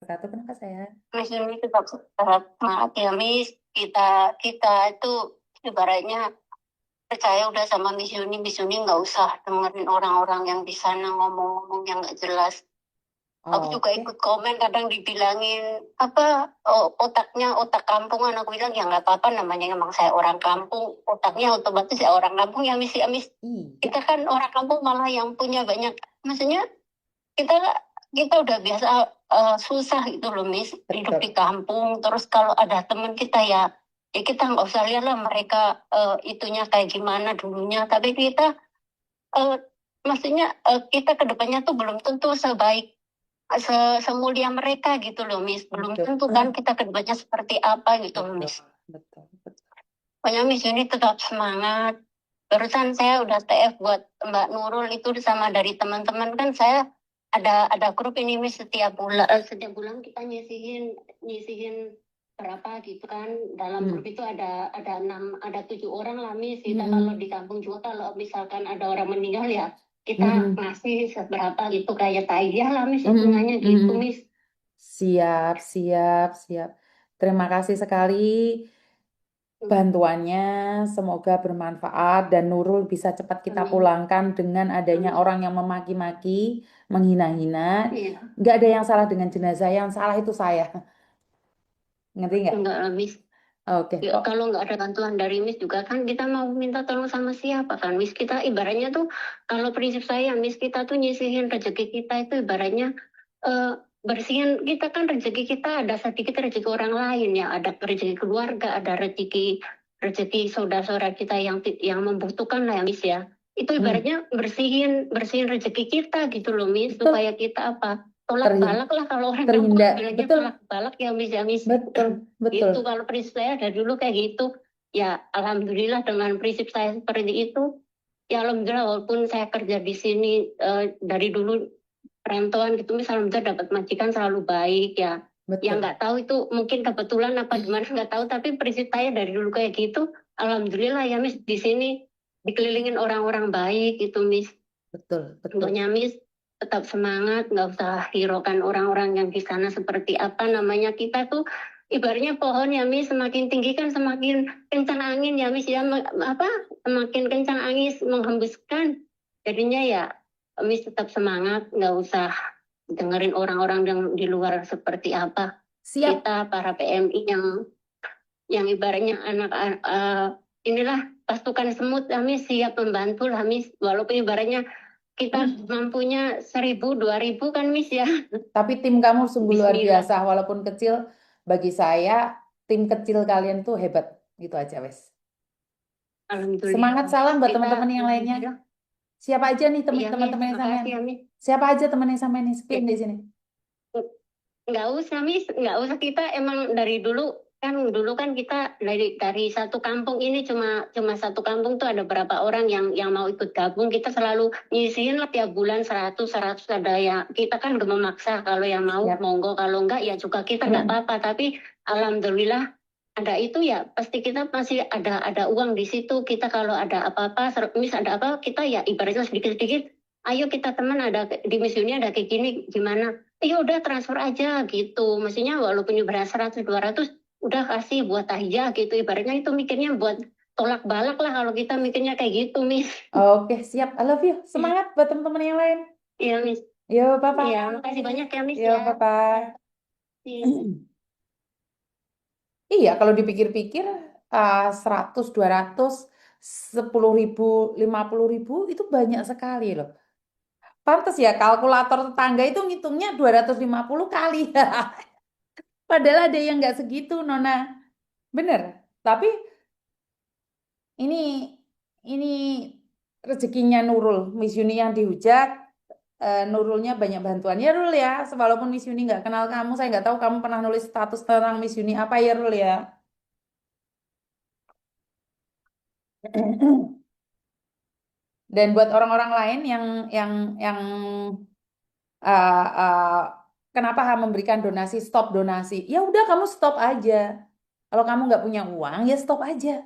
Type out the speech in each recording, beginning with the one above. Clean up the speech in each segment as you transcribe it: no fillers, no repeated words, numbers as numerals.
wabarakatuh. Kenapa saya? Miss Yuni tetap semangat ya Miss. Kita itu ibaratnya percaya udah sama Miss Yuni nggak usah dengerin orang-orang yang di sana ngomong-ngomong yang nggak jelas. Aku juga Oke, ikut komen kadang dibilangin apa otaknya otak kampungan. Aku bilang ya nggak apa-apa namanya emang saya orang kampung. Otaknya otomatis ya orang kampung ya Miss ya Miss. iya, Kita kan orang kampung malah yang punya banyak. Maksudnya kita kita udah biasa susah gitu loh Miss hidup di betul. kampung terus kalau ada teman kita ya kita nggak usah lihat lah mereka itunya kayak gimana dulunya tapi kita eh, maksudnya kita kedepannya tuh belum tentu sebaik semulia mereka gitu loh Miss belum Betul, tentu kan kita kedepannya seperti apa gitu loh betul, Miss. betul, betul. Pokoknya Miss Yuni tetap semangat. Barusan saya udah TF buat Mbak Nurul itu sama dari teman-teman kan saya ada grup ini Miss setiap bulan kita nyisihin nyisihin berapa gitu kan dalam grup itu ada 7 orang lah Miss kita kalau di kampung juga kalau misalkan ada orang meninggal ya kita ngasih seberapa gitu kayak tayah lah Miss hitungannya gitu Miss. Siap, siap, siap. Terima kasih sekali bantuannya. Semoga bermanfaat dan Nurul bisa cepat kita Amin. pulangkan dengan adanya Amin. orang yang memaki-maki, menghina-hina. Iya. Nggak ada yang salah dengan jenazah, yang salah itu saya. Ngerti nggak? Enggak lah Miss. Oke, Ya, kok. kalau nggak ada bantuan dari Miss juga kan kita mau minta tolong sama siapa kan Miss kita ibaratnya tuh kalau prinsip saya Miss kita tuh nyisihin rezeki kita itu ibaratnya eh, bersihin kita kan rezeki kita ada sedikit rezeki orang lain ya ada rezeki keluarga ada rezeki rezeki saudara-saudara kita yang membutuhkan lah ya Miss ya itu Hmm, ibaratnya bersihin bersihin rezeki kita gitu loh Miss betul. supaya kita apa tolak Terhin- balak lah kalau orang kampung Terhindar. bilangnya Betul, tolak balak ya Miss betul, betul. itu kalau prinsip saya dari dulu kayak gitu ya alhamdulillah dengan prinsip saya seperti itu ya alhamdulillah walaupun saya kerja di sini dari dulu perantauan gitu misalnya alhamdulillah dapat majikan selalu baik ya yang Betul. nggak tahu itu mungkin kebetulan apa gimana nggak tahu tapi prinsip saya dari dulu kayak gitu alhamdulillah ya Miss di sini dikelilingin orang-orang baik itu Miss. Betul, betul. Pokoknya Miss tetap semangat, nggak usah hiraukan orang-orang yang di sana seperti apa namanya kita tuh ibaratnya pohon ya Miss semakin tinggi kan semakin kencang angin ya Miss ya apa semakin kencang angin menghembuskan jadinya ya Miss tetap semangat nggak usah dengerin orang-orang yang di luar seperti apa Siap. kita para PMI yang ibaratnya anak inilah pasukan semut kami siap membantu lah Miss walaupun ibaratnya kita mampunya 1.000 2.000 kan Miss ya. Tapi tim kamu sungguh luar Bismillah. biasa. Walaupun kecil, bagi saya, tim kecil kalian tuh hebat. Gitu aja, wes. Alhamdulillah Semangat Miss. salam buat Kita teman-teman yang lainnya. alhamdulillah. Siapa aja nih Iya Miss, teman-teman yang sampean? makasih ya Miss. Siapa aja teman yang sampean nih? Sepian Ya, di sini. nggak usah Miss, nggak usah kita emang dari dulu kan kita dari satu kampung ini cuma satu kampung tuh ada berapa orang yang mau ikut gabung kita selalu nyisihin lah tiap bulan 100 ada ya kita kan gak memaksa kalau yang mau Siap. monggo kalau enggak ya juga kita nggak apa-apa tapi alhamdulillah ada itu ya pasti kita masih ada uang di situ kita kalau ada apa-apa mis ada apa kita ya ibaratnya sedikit-sedikit ayo kita teman ada di misinya ada kayak gini gimana iya udah transfer aja gitu maksudnya walaupun beras 100 200 udah kasih buat aja gitu ibaratnya itu mikirnya buat tolak balak lah kalau kita mikirnya kayak gitu Miss. Oke, siap. I love you. Semangat buat teman-teman yang lain. Iya Miss. Yo, Papa. Iya makasih banyak ya Miss Yo, ya. Papa. Iya. Iya, kalau dipikir-pikir, 100, 200, 10.000, 50.000 itu banyak sekali loh. Pantes ya, kalkulator tetangga itu ngitungnya 250 kali. Padahal ada yang nggak segitu, Nona. Bener. Tapi ini ini rezekinya Nurul, Miss Yuni yang dihujat, Nurulnya banyak bantuan. Ya Rul ya, walaupun Miss Yuni nggak kenal kamu, saya nggak tahu kamu pernah nulis status tentang Miss Yuni apa ya Rul ya. Dan buat orang-orang lain yang uh, uh, kenapa memberikan donasi, stop donasi. Ya udah kamu stop aja. Kalau kamu nggak punya uang, ya stop aja.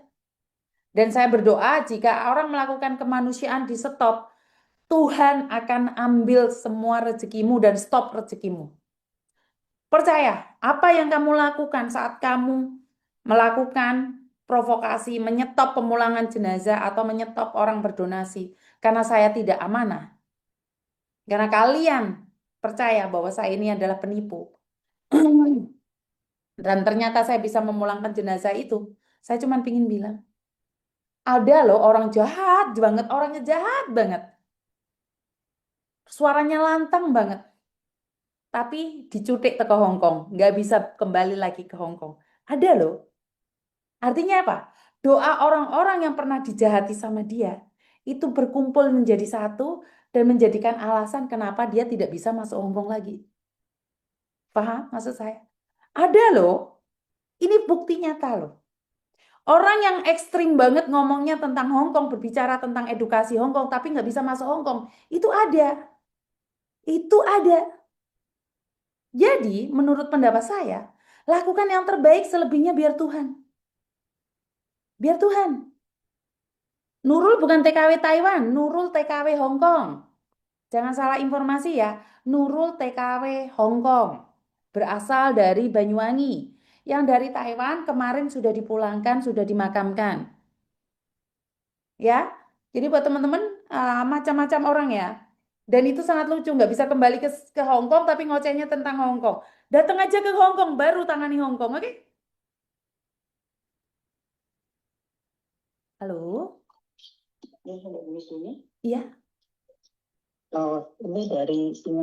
Dan saya berdoa jika orang melakukan kemanusiaan di stop, Tuhan akan ambil semua rezekimu dan stop rezekimu. Percaya, apa yang kamu lakukan saat kamu melakukan provokasi, menyetop pemulangan jenazah atau menyetop orang berdonasi karena saya tidak amanah, karena kalian percaya bahwa saya ini adalah penipu. Dan ternyata saya bisa memulangkan jenazah itu. Saya cuma pingin bilang, ada loh orang jahat banget, orangnya jahat banget. Suaranya lantang banget. Tapi dicutik ke Hong Kong, nggak bisa kembali lagi ke Hong Kong. Ada loh. Artinya apa? Doa orang-orang yang pernah dijahati sama dia itu berkumpul menjadi satu dan menjadikan alasan kenapa dia tidak bisa masuk Hong Kong lagi. Paham maksud saya? Ada loh. Ini bukti nyata loh. Orang yang ekstrim banget ngomongnya tentang Hong Kong, berbicara tentang edukasi Hong Kong, tapi nggak bisa masuk Hong Kong. Itu ada. Itu ada. Jadi, menurut pendapat saya, lakukan yang terbaik selebihnya biar Tuhan. Biar Tuhan. Nurul bukan TKW Taiwan, Nurul TKW Hong Kong. Jangan salah informasi ya. Nurul TKW Hong Kong. Berasal dari Banyuwangi. Yang dari Taiwan kemarin sudah dipulangkan, sudah dimakamkan. Ya, jadi buat teman-teman macam-macam orang ya. Dan itu sangat lucu, nggak bisa kembali ke Hong Kong tapi ngocehnya tentang Hong Kong. Datang aja ke Hong Kong, baru tangani Hong Kong, oke? Halo? Ya, di sini. Iya. Oh, ini dari